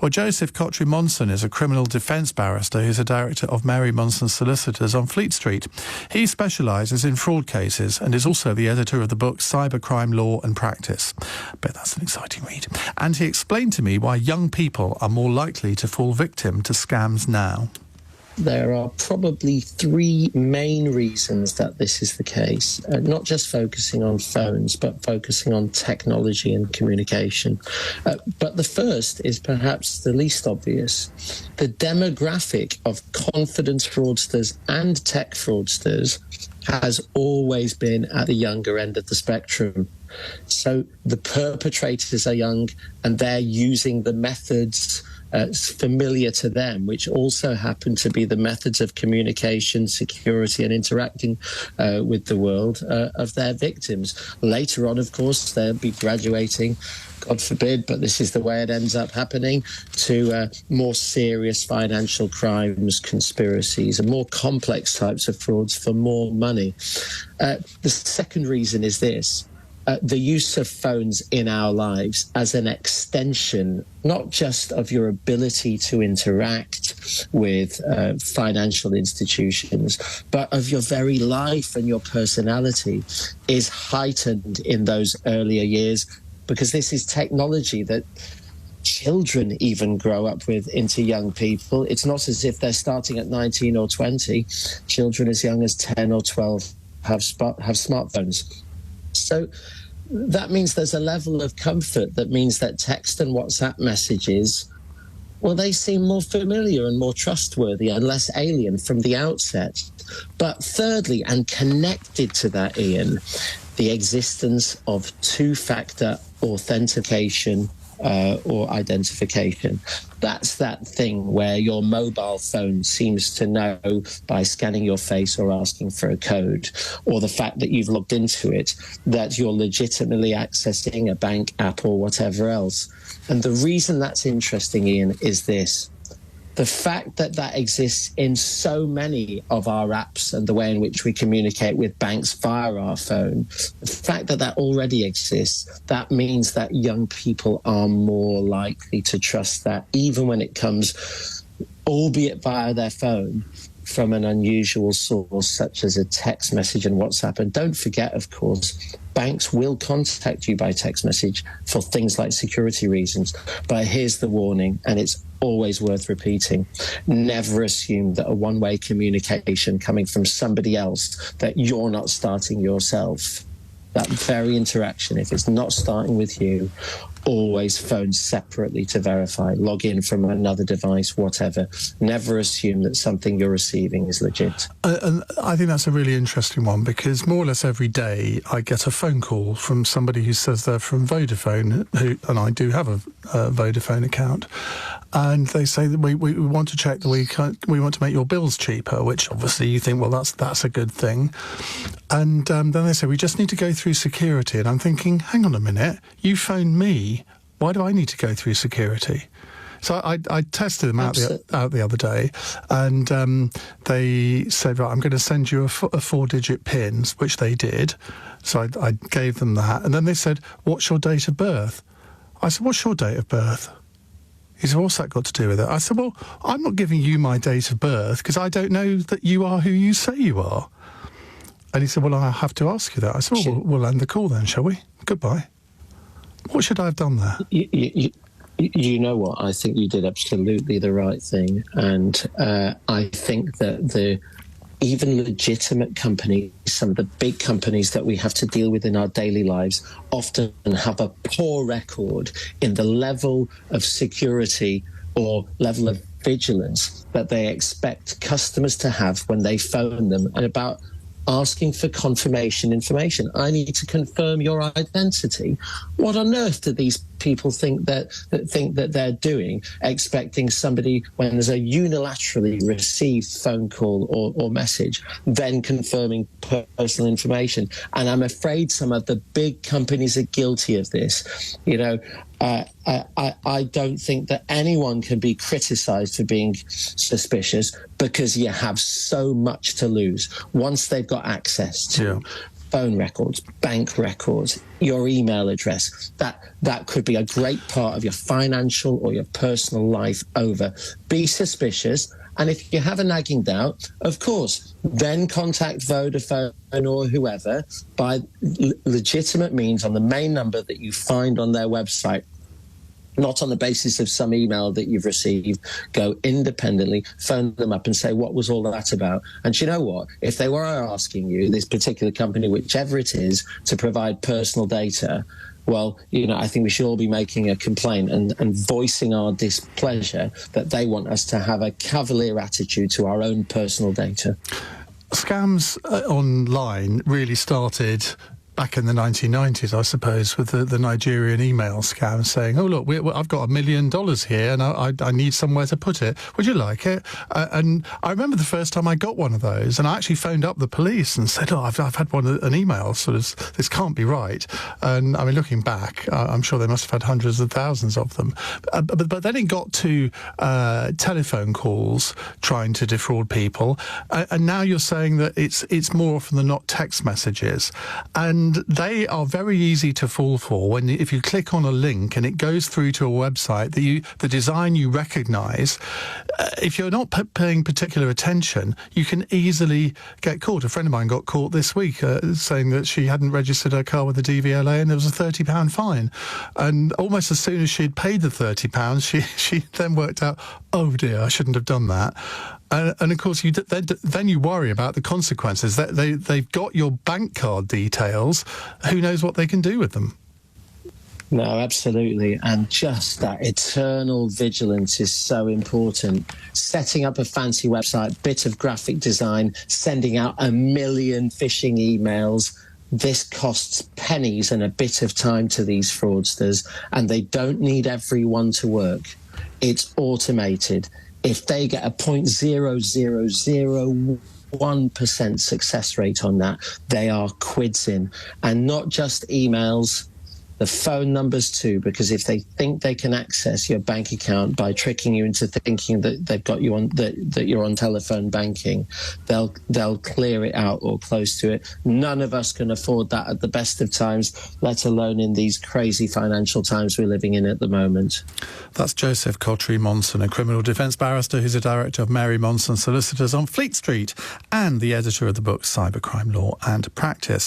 Well, Joseph Kotrie-Monson is a criminal defence barrister who's a director of Mary Monson Solicitors on Fleet Street. He specialises in fraud cases and is also the editor of the book Cybercrime Law and Practice. I bet that's an exciting read. And he explained to me why young people are more likely to fall victim to scams now. There are probably three main reasons that this is the case, not just focusing on phones, but focusing on technology and communication. But the first is perhaps the least obvious. The demographic of confidence fraudsters and tech fraudsters has always been at the younger end of the spectrum. So the perpetrators are young and they're using the methods familiar to them, which also happen to be the methods of communication, security and interacting with the world of their victims. Later on, of course, they'll be graduating, God forbid, but this is the way it ends up happening, to more serious financial crimes, conspiracies and more complex types of frauds for more money. The second reason is this. The use of phones in our lives as an extension, not just of your ability to interact with financial institutions, but of your very life and your personality, is heightened in those earlier years, because this is technology that children even grow up with into young people. It's not as if they're starting at 19 or 20. Children as young as 10 or 12 have smartphones. So that means there's a level of comfort that means that text and WhatsApp messages, well, they seem more familiar and more trustworthy and less alien from the outset. But thirdly, and connected to that, Iain, the existence of two-factor authentication or identification. That's that thing where your mobile phone seems to know by scanning your face or asking for a code, or the fact that you've logged into it, that you're legitimately accessing a bank app or whatever else. And the reason that's interesting, Iain, is this. The fact that that exists in so many of our apps and the way in which we communicate with banks via our phone, the fact that that already exists, that means that young people are more likely to trust that, even when it comes, albeit via their phone, from an unusual source such as a text message and WhatsApp. And don't forget, of course, banks will contact you by text message for things like security reasons. But here's the warning, and it's always worth repeating. Never assume that a one-way communication coming from somebody else that you're not starting yourself. That very interaction, if it's not starting with you, always phone separately to verify, log in from another device, whatever. Never assume that something you're receiving is legit. And I think that's a really interesting one, because more or less every day I get a phone call from somebody who says they're from Vodafone, and I do have a Vodafone account, and they say that we want to check that we want to make your bills cheaper, which obviously you think, well, that's a good thing. And then they say, we just need to go through security. And I'm thinking, hang on a minute, you phoned me. Why do I need to go through security? So I tested them out the other day, and they said, right, I'm going to send you a 4-digit PIN, which they did. So I gave them that. And then they said, what's your date of birth? I said, what's your date of birth? He said, what's that got to do with it? I said, well, I'm not giving you my date of birth because I don't know that you are who you say you are. And he said, well, I have to ask you that. I said, well, we'll end the call then, shall we? Goodbye. What should I have done there? You know what? I think you did absolutely the right thing. And I think that even legitimate companies, some of the big companies that we have to deal with in our daily lives, often have a poor record in the level of security or level of vigilance that they expect customers to have when they phone them, and about asking for confirmation information. I need to confirm your identity. What on earth do these people think that they're doing, expecting somebody, when there's a unilaterally received phone call or message, then confirming personal information? And I'm afraid some of the big companies are guilty of this. You know, I don't think that anyone can be criticised for being suspicious, because you have so much to lose once they've got access to phone records, bank records, your email address. That could be a great part of your financial or your personal life over. Be suspicious. And if you have a nagging doubt, of course, then contact Vodafone or whoever by legitimate means on the main number that you find on their website. Not on the basis of some email that you've received. Go independently, phone them up and say, what was all that about? And you know what? If they were asking you, this particular company, whichever it is, to provide personal data, well, I think we should all be making a complaint and voicing our displeasure that they want us to have a cavalier attitude to our own personal data. Scams online really started back in the 1990s, I suppose, with the Nigerian email scam saying, oh, look, I've got $1 million here and I need somewhere to put it. Would you like it? And I remember the first time I got one of those and I actually phoned up the police and said, oh, I've had an email, sort of, this can't be right. And I mean, looking back, I'm sure they must have had hundreds of thousands of them. But then it got to telephone calls trying to defraud people. And now you're saying that it's more often than not text messages. And they are very easy to fall for if you click on a link and it goes through to a website that the design you recognise. If you're not paying particular attention, you can easily get caught. A friend of mine got caught this week saying that she hadn't registered her car with the DVLA and there was a £30 fine. And almost as soon as she'd paid the £30, she then worked out, oh dear, I shouldn't have done that. And of course, then you worry about the consequences. They've got your bank card details. Who knows what they can do with them? No, absolutely. And just that eternal vigilance is so important. Setting up a fancy website, bit of graphic design, sending out 1 million phishing emails. This costs pennies and a bit of time to these fraudsters, and they don't need everyone to work. It's automated. If they get a 0.0001% success rate on that, they are quids in. And not just emails, the phone numbers too, because if they think they can access your bank account by tricking you into thinking that they've got you on that you're on telephone banking, they'll clear it out or close to it. None of us can afford that at the best of times, let alone in these crazy financial times we're living in at the moment. That's Joseph Kotrie-Monson, a criminal defence barrister who's a director of Mary Monson Solicitors on Fleet Street and the editor of the book Cybercrime Law and Practice.